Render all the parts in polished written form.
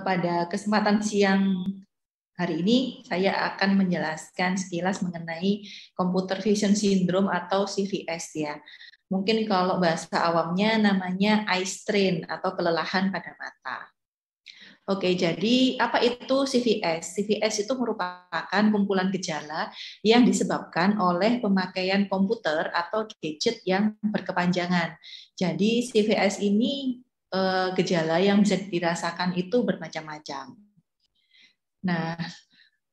pada kesempatan siang hari ini saya akan menjelaskan sekilas mengenai Computer Vision Syndrome atau CVS ya. Mungkin kalau bahasa awamnya namanya eye strain atau kelelahan pada mata. Oke, jadi apa itu CVS? CVS itu merupakan kumpulan gejala yang disebabkan oleh pemakaian komputer atau gadget yang berkepanjangan. Jadi CVS ini gejala yang bisa dirasakan itu bermacam-macam. Nah,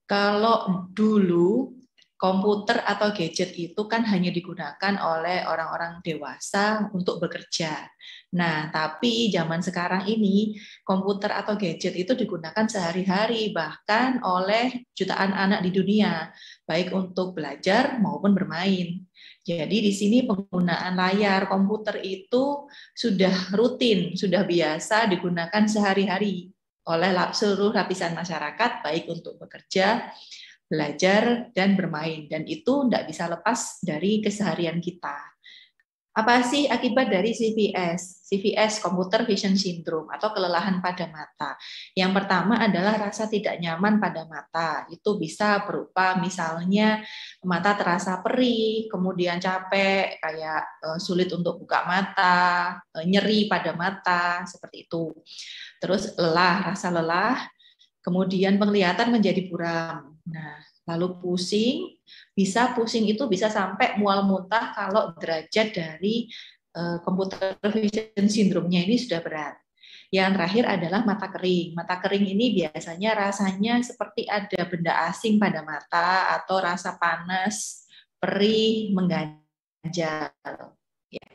kalau dulu komputer atau gadget itu kan hanya digunakan oleh orang-orang dewasa untuk bekerja. Nah, tapi zaman sekarang ini komputer atau gadget itu digunakan sehari-hari bahkan oleh jutaan anak di dunia, baik untuk belajar maupun bermain. Jadi di sini penggunaan layar komputer itu sudah rutin, sudah biasa digunakan sehari-hari oleh seluruh lapisan masyarakat, baik untuk bekerja, belajar, dan bermain. Dan itu tidak bisa lepas dari keseharian kita. Apa sih akibat dari CVS? CVS, Computer Vision Syndrome, atau kelelahan pada mata. Yang pertama adalah rasa tidak nyaman pada mata. Itu bisa berupa misalnya mata terasa perih, kemudian capek, kayak sulit untuk buka mata, nyeri pada mata, seperti itu. Terus lelah, rasa lelah, kemudian penglihatan menjadi buram. Nah, lalu pusing itu bisa sampai mual muntah kalau derajat dari computer vision syndrome-nya ini sudah berat. Yang terakhir adalah mata kering. Mata kering ini biasanya rasanya seperti ada benda asing pada mata atau rasa panas, perih, mengganjal. Ya.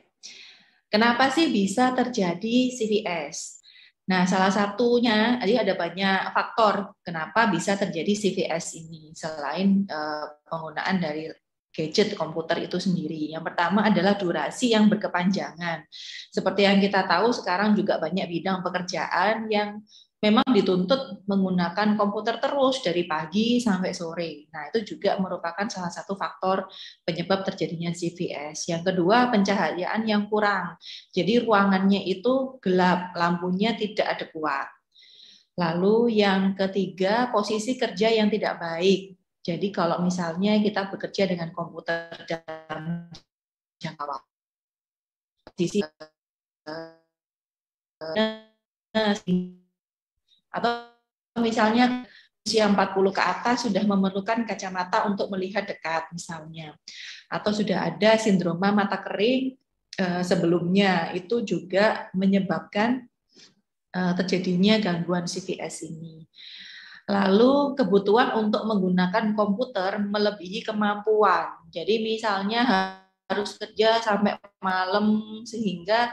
Kenapa sih bisa terjadi CVS? Nah, salah satunya, jadi ada banyak faktor kenapa bisa terjadi CVS ini, selain penggunaan dari gadget komputer itu sendiri. Yang pertama adalah durasi yang berkepanjangan. Seperti yang kita tahu, sekarang juga banyak bidang pekerjaan yang memang dituntut menggunakan komputer terus dari pagi sampai sore. Nah, itu juga merupakan salah satu faktor penyebab terjadinya CVS. Yang kedua, pencahayaan yang kurang. Jadi ruangannya itu gelap, lampunya tidak adekuat. Lalu yang ketiga, posisi kerja yang tidak baik. Jadi kalau misalnya kita bekerja dengan komputer dalam jangka waktu, posisi atau misalnya usia 40 ke atas sudah memerlukan kacamata untuk melihat dekat misalnya. Atau sudah ada sindroma mata kering sebelumnya, itu juga menyebabkan terjadinya gangguan CVS ini. Lalu kebutuhan untuk menggunakan komputer melebihi kemampuan. Jadi misalnya harus kerja sampai malam sehingga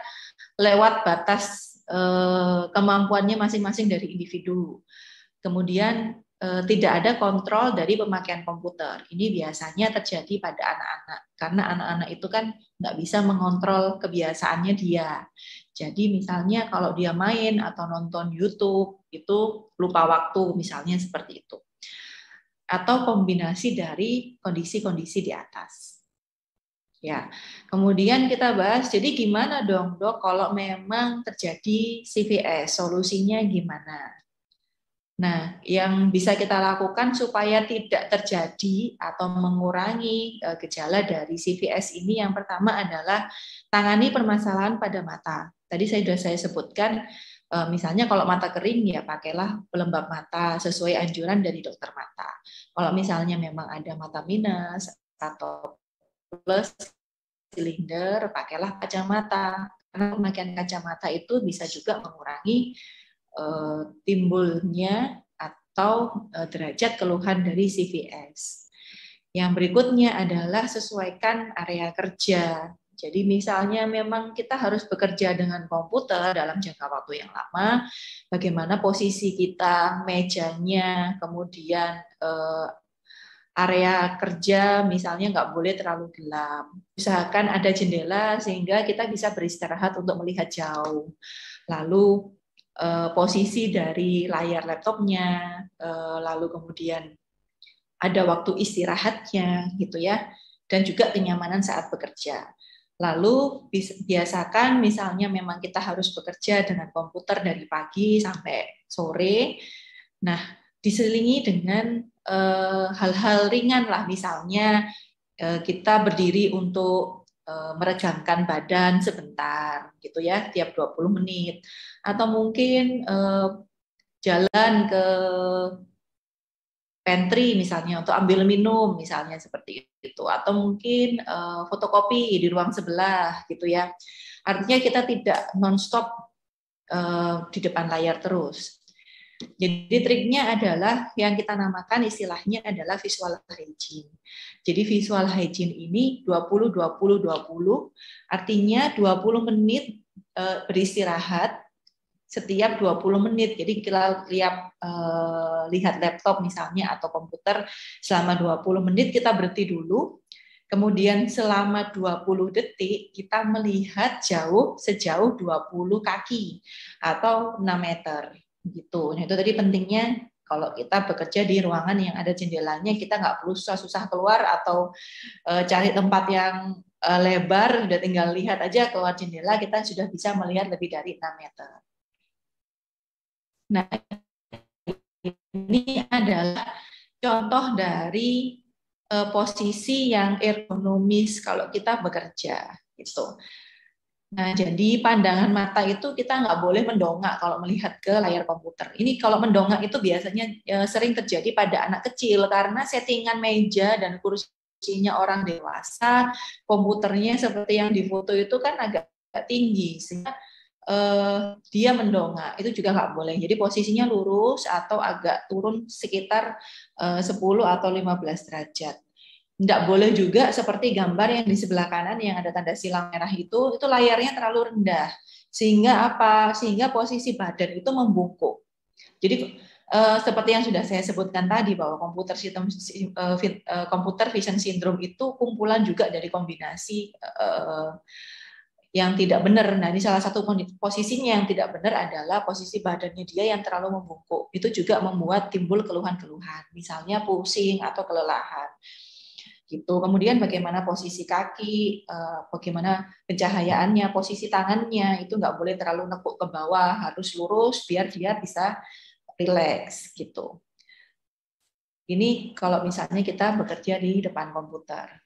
lewat batas kemampuannya masing-masing dari individu. Kemudian tidak ada kontrol dari pemakaian komputer. Ini biasanya terjadi pada anak-anak, karena anak-anak itu kan nggak bisa mengontrol kebiasaannya dia. Jadi misalnya kalau dia main atau nonton YouTube, itu lupa waktu, misalnya seperti itu. Atau kombinasi dari kondisi-kondisi di atas. Ya, kemudian kita bahas, jadi gimana dong dok kalau memang terjadi CVS, solusinya gimana? Nah, yang bisa kita lakukan supaya tidak terjadi atau mengurangi gejala dari CVS ini, yang pertama adalah tangani permasalahan pada mata. Tadi sudah saya sebutkan, misalnya kalau mata kering ya pakailah pelembab mata sesuai anjuran dari dokter mata. Kalau misalnya memang ada mata minus atau plus silinder, pakailah kacamata. Karena pemakaian kacamata itu bisa juga mengurangi timbulnya atau derajat keluhan dari CVS. Yang berikutnya adalah sesuaikan area kerja. Jadi misalnya memang kita harus bekerja dengan komputer dalam jangka waktu yang lama, bagaimana posisi kita, mejanya, kemudian area kerja misalnya nggak boleh terlalu gelap. Usahakan ada jendela sehingga kita bisa beristirahat untuk melihat jauh. Lalu posisi dari layar laptopnya, lalu kemudian ada waktu istirahatnya gitu ya, dan juga kenyamanan saat bekerja. Lalu biasakan misalnya memang kita harus bekerja dengan komputer dari pagi sampai sore. Nah, diselingi dengan hal-hal ringan lah, misalnya kita berdiri untuk meregangkan badan sebentar gitu ya, tiap 20 menit. Atau mungkin jalan ke pantry misalnya untuk ambil minum misalnya seperti itu, atau mungkin fotokopi di ruang sebelah gitu ya. Artinya kita tidak nonstop di depan layar terus. Jadi triknya adalah yang kita namakan istilahnya adalah visual hygiene. Jadi visual hygiene ini 20-20-20, artinya 20 menit beristirahat setiap 20 menit. Jadi kita lihat laptop misalnya atau komputer selama 20 menit, kita berhenti dulu. Kemudian selama 20 detik kita melihat sejauh 20 kaki atau 6 meter gitu. Nah, itu tadi pentingnya kalau kita bekerja di ruangan yang ada jendelanya, kita nggak perlu susah-susah keluar atau cari tempat yang lebar, udah tinggal lihat aja keluar jendela, kita sudah bisa melihat lebih dari 6 meter. Nah, ini adalah contoh dari posisi yang ergonomis kalau kita bekerja gitu. Nah, jadi pandangan mata itu kita nggak boleh mendongak kalau melihat ke layar komputer. Ini kalau mendongak itu biasanya sering terjadi pada anak kecil karena settingan meja dan kursinya orang dewasa, komputernya seperti yang di foto itu kan agak tinggi, sehingga dia mendongak. Itu juga nggak boleh. Jadi posisinya lurus atau agak turun sekitar 10 atau 15 derajat. Tidak boleh juga seperti gambar yang di sebelah kanan yang ada tanda silang merah itu layarnya terlalu rendah. Sehingga apa? Sehingga posisi badan itu membungkuk. Jadi seperti yang sudah saya sebutkan tadi bahwa computer vision syndrome itu kumpulan juga dari kombinasi yang tidak benar. Nah, ini salah satu posisinya yang tidak benar adalah posisi badannya dia yang terlalu membungkuk. Itu juga membuat timbul keluhan-keluhan, misalnya pusing atau kelelahan. Gitu. Kemudian bagaimana posisi kaki, bagaimana pencahayaannya, posisi tangannya itu nggak boleh terlalu nekuk ke bawah, harus lurus biar dia bisa rileks gitu. Ini kalau misalnya kita bekerja di depan komputer.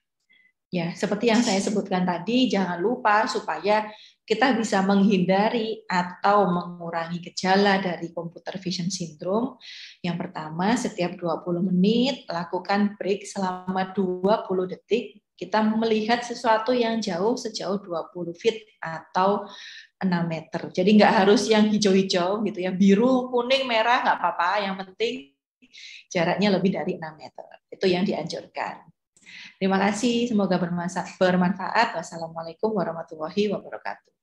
Ya, seperti yang saya sebutkan tadi, jangan lupa supaya kita bisa menghindari atau mengurangi gejala dari computer vision syndrome. Yang pertama, setiap 20 menit lakukan break selama 20 detik. Kita melihat sesuatu yang jauh sejauh 20 feet atau 6 meter. Jadi nggak harus yang hijau-hijau gitu ya, biru, kuning, merah nggak apa-apa. Yang penting jaraknya lebih dari 6 meter. Itu yang dianjurkan. Terima kasih, semoga bermanfaat. Wassalamualaikum warahmatullahi wabarakatuh.